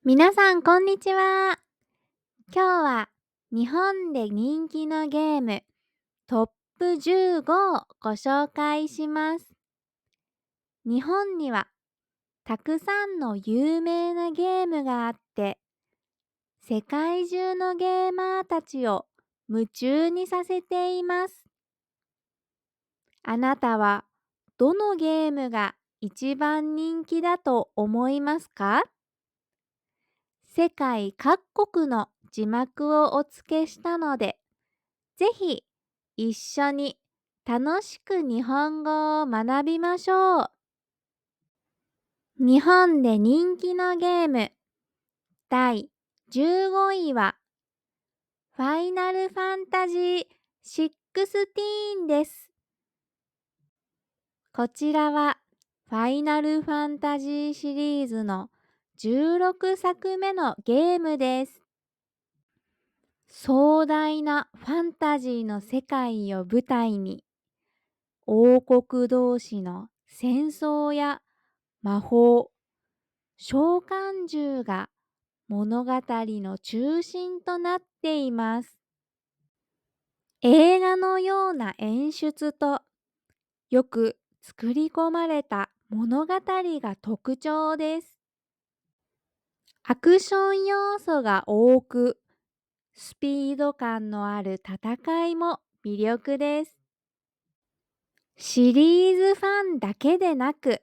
皆さん、こんにちは。今日は日本で人気のゲームトップ15をご紹介します。日本にはたくさんの有名なゲームがあって、世界中のゲーマーたちを夢中にさせています。あなたはどのゲームが一番人気だと思いますか？世界各国の字幕をお付けしたので、ぜひ一緒に楽しく日本語を学びましょう。日本で人気のゲーム第15位はファイナルファンタジー16です。こちらはファイナルファンタジーシリーズの16作目のゲームです。壮大なファンタジーの世界を舞台に、王国同士の戦争や魔法、召喚獣が物語の中心となっています。映画のような演出とよく作り込まれた物語が特徴です。アクション要素が多く、スピード感のある戦いも魅力です。シリーズファンだけでなく、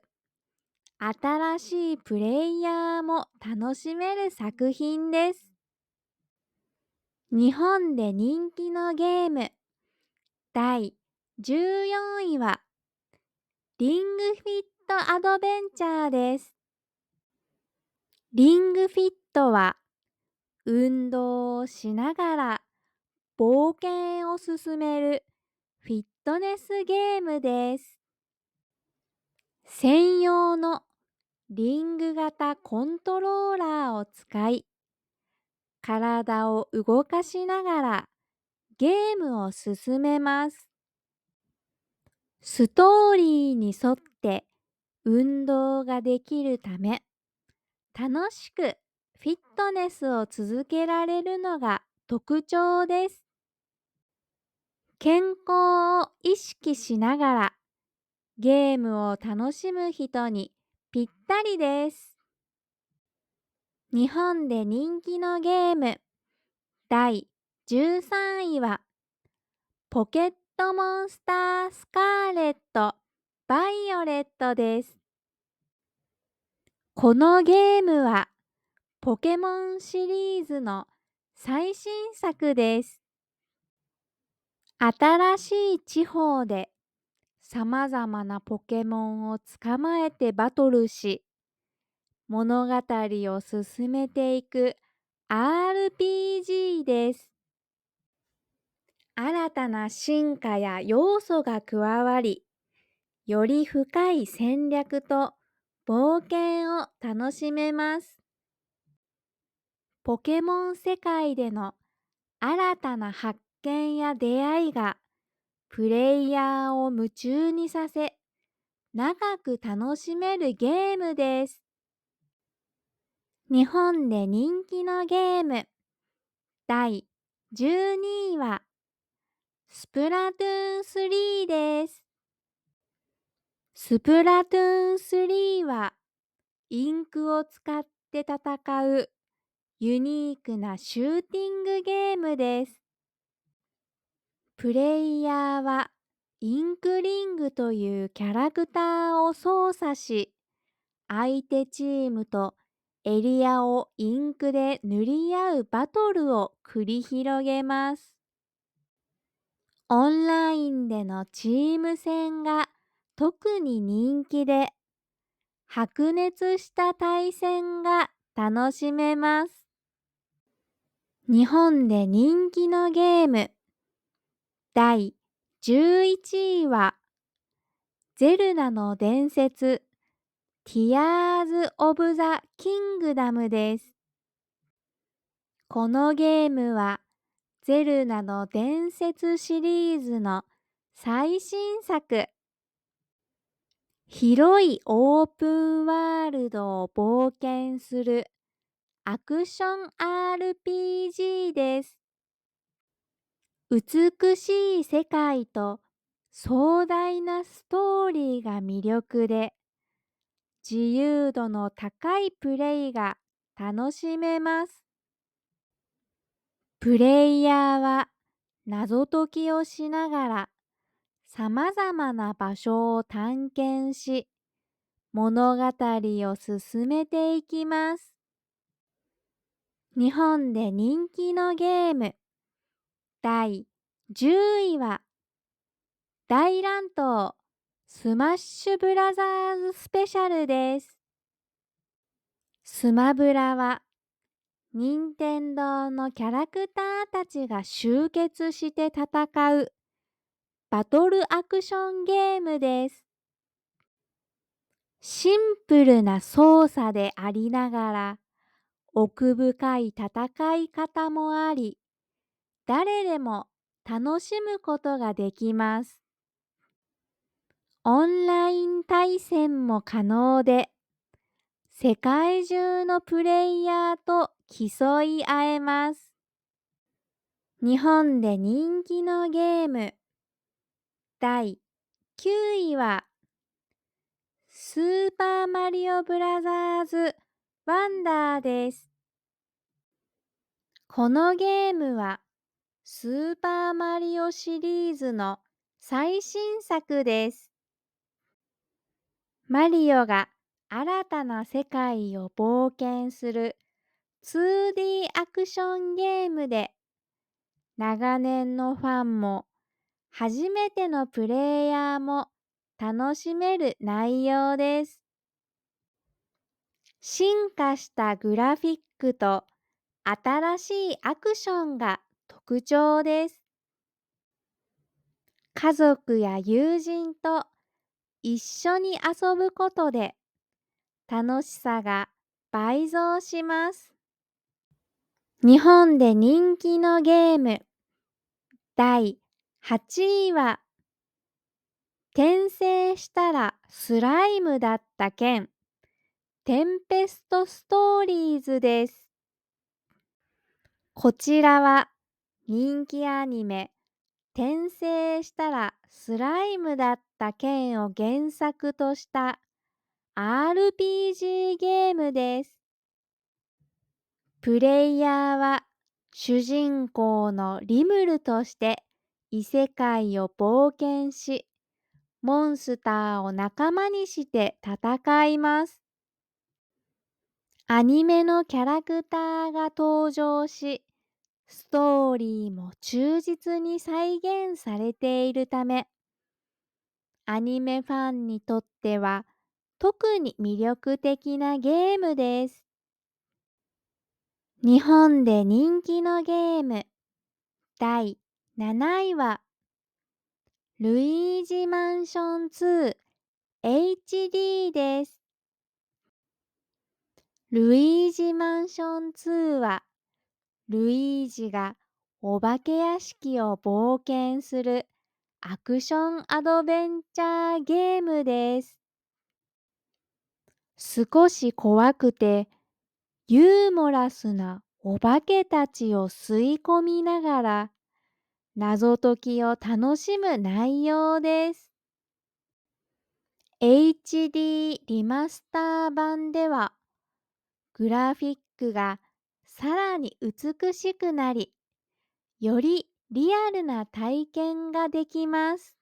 新しいプレイヤーも楽しめる作品です。日本で人気のゲーム第14位はリングフィットアドベンチャーです。リングフィットは運動をしながら冒険を進めるフィットネスゲームです。専用のリング型コントローラーを使い、体を動かしながらゲームを進めます。ストーリーに沿って運動ができるため、楽しくフィットネスを続けられるのが特徴です。健康を意識しながらゲームを楽しむ人にぴったりです。日本で人気のゲーム第13位はポケットモンスタースカーレット・バイオレットです。このゲームはポケモンシリーズの最新作です。新しい地方で様々なポケモンを捕まえてバトルし、物語を進めていく RPG です。新たな進化や要素が加わり、より深い戦略と冒険を楽しめます。ポケモン世界での新たな発見や出会いがプレイヤーを夢中にさせ、長く楽しめるゲームです。日本で人気のゲーム第12位はスプラトゥーン3です。スプラトゥーン3はインクを使って戦うユニークなシューティングゲームです。プレイヤーはインクリングというキャラクターを操作し、相手チームとエリアをインクで塗り合うバトルを繰り広げます。オンラインでのチーム戦が特に人気で、白熱した対戦が楽しめます。日本で人気のゲーム第11位はゼルダの伝説ティアーズ・オブ・ザ・キングダムです。このゲームはゼルダの伝説シリーズの最新作。広いオープンワールドを冒険するアクション RPG です。美しい世界と壮大なストーリーが魅力で、自由度の高いプレイが楽しめます。プレイヤーは謎解きをしながら様々な場所を探検し、物語を進めていきます。日本で人気のゲーム第10位は大乱闘スマッシュブラザーズスペシャルです。スマブラは任天堂のキャラクターたちが集結して戦うバトルアクションゲームです。シンプルな操作でありながら奥深い戦い方もあり、誰でも楽しむことができます。オンライン対戦も可能で、世界中のプレイヤーと競い合えます。日本で人気のゲーム第9位はスーパーマリオブラザーズワンダーです。このゲームはスーパーマリオシリーズの最新作です。マリオが新たな世界を冒険する 2D アクションゲームで、長年のファンも初めてのプレイヤーも楽しめる内容です。進化したグラフィックと新しいアクションが特徴です。家族や友人と一緒に遊ぶことで楽しさが倍増します。日本で人気のゲーム第8位は転生したらスライムだった件テンペストストーリーズです。こちらは人気アニメ転生したらスライムだった件を原作とした RPG ゲームです。プレイヤーは主人公のリムルとして異世界を冒険し、モンスターを仲間にして戦います。アニメのキャラクターが登場し、ストーリーも忠実に再現されているため、アニメファンにとっては特に魅力的なゲームです。日本で人気のゲーム第7位はルイージマンション 2HD です。ルイージマンション2はルイージがお化け屋敷を冒険するアクションアドベンチャーゲームです。少し怖くてユーモラスなお化けたちを吸い込みながら謎解きを楽しむ内容です。HD リマスター版ではグラフィックがさらに美しくなり、よりリアルな体験ができます。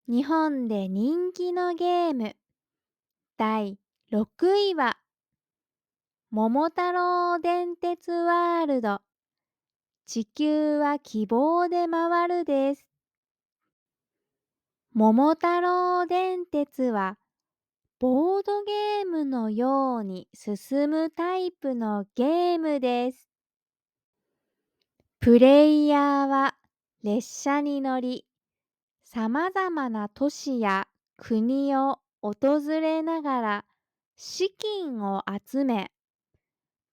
日本で人気のゲーム第6位は桃太郎電鉄ワールド地球は希望で回るです。桃太郎電鉄はボードゲームのように進むタイプのゲームです。プレイヤーは列車に乗り、さまざまな都市や国を訪れながら資金を集め、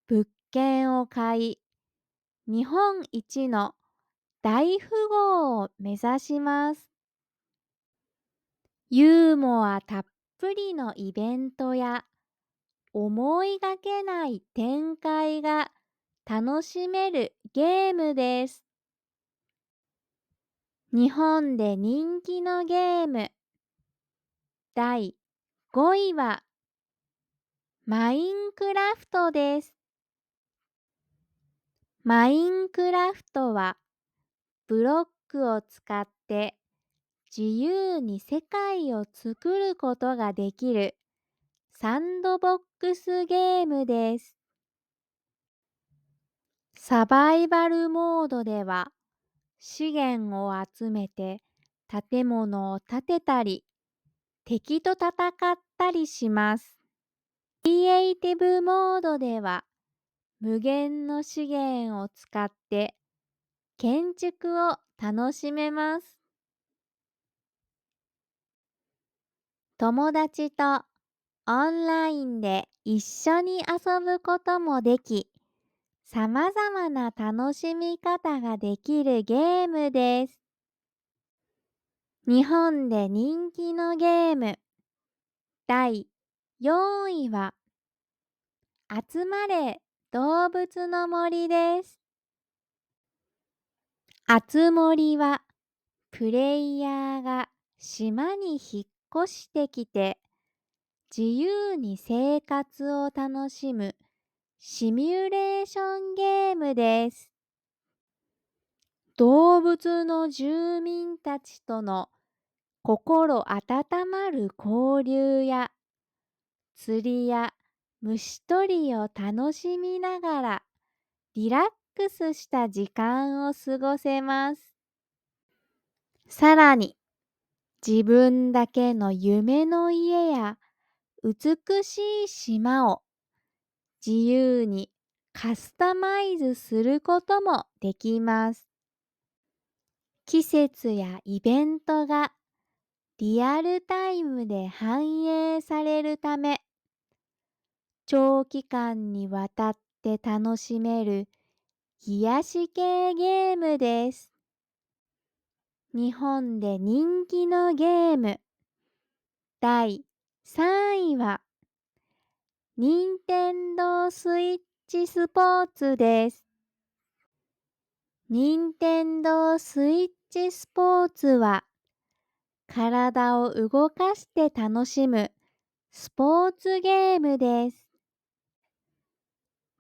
物件を買い、日本一の大富豪を目指します。ユーモアたっぷりのイベントや思いがけない展開が楽しめるゲームです。日本で人気のゲーム第5位はマインクラフトです。マインクラフトはブロックを使って自由に世界を作ることができるサンドボックスゲームです。サバイバルモードでは資源を集めて建物を建てたり敵と戦ったりします。クリエイティブモードでは無限の資源を使って建築を楽しめます。友達とオンラインで一緒に遊ぶこともでき、様々な楽しみ方ができるゲームです。日本で人気のゲーム第4位は集まれ動物の森です。あつ森はプレイヤーが島に引っ越してきて自由に生活を楽しむシミュレーションゲームです。動物の住民たちとの心温まる交流や釣りや虫取りを楽しみながらリラックスした時間を過ごせます。さらに自分だけの夢の家や美しい島を自由にカスタマイズすることもできます。季節やイベントがリアルタイムで反映されるため、長期間にわたって楽しめる癒し系ゲームです。日本で人気のゲーム第3位は任天堂スイッチスポーツです。任天堂スイッチスポーツは体を動かして楽しむスポーツゲームです。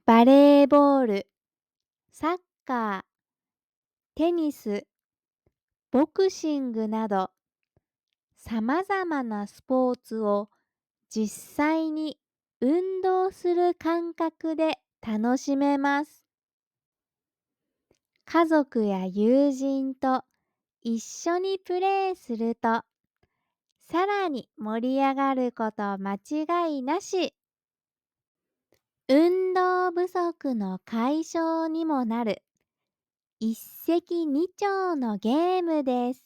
バレーボール、サッカー、テニス、ボクシングなど様々なスポーツを実際に運動する感覚で楽しめます。家族や友人と一緒にプレーするとさらに盛り上がること間違いなし。運動不足の解消にもなる一石二鳥のゲームです。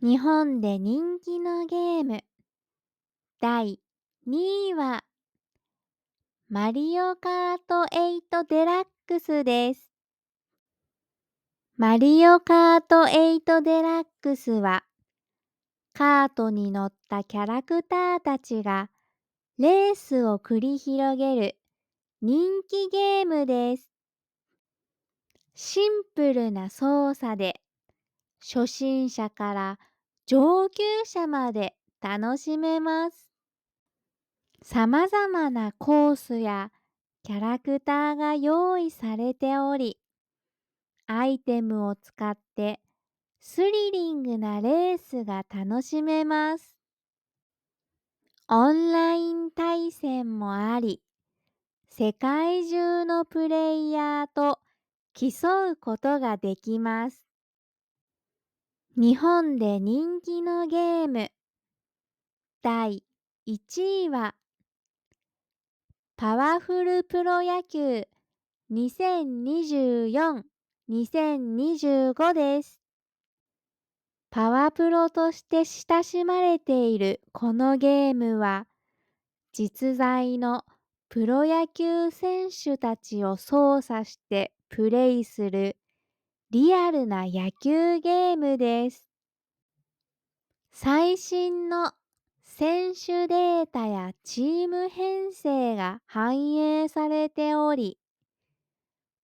日本で人気のゲーム第2位はマリオカート8デラックスです。マリオカート8デラックスはカートに乗ったキャラクターたちがレースを繰り広げる人気ゲームです。シンプルな操作で初心者から上級者まで楽しめます。様々なコースやキャラクターが用意されており、アイテムを使ってスリリングなレースが楽しめます。オンライン対戦もあり、世界中のプレイヤーと競うことができます。日本で人気のゲーム第1位はパワフルプロ野球2024-2025です。パワプロとして親しまれているこのゲームは実在のプロ野球選手たちを操作してプレイするリアルな野球ゲームです。最新の選手データやチーム編成が反映されており、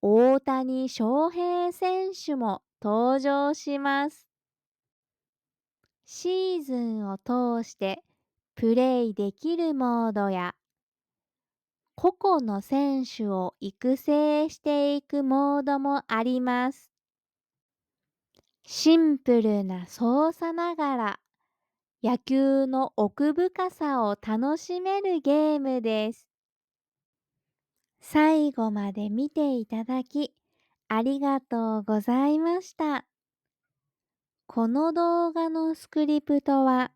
大谷翔平選手も登場します。シーズンを通してプレイできるモードや個々の選手を育成していくモードもあります。シンプルな操作ながら野球の奥深さを楽しめるゲームです。最後まで見ていただきありがとうございました。この動画のスクリプトは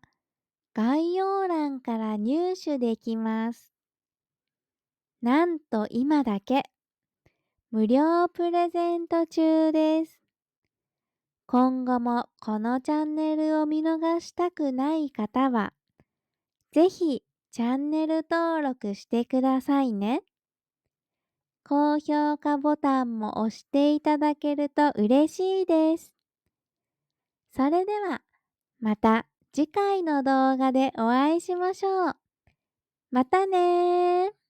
概要欄から入手できます。なんと今だけ無料プレゼント中です。今後もこのチャンネルを見逃したくない方は、ぜひチャンネル登録してくださいね。高評価ボタンも押していただけると嬉しいです。それではまた次回の動画でお会いしましょう。またねー。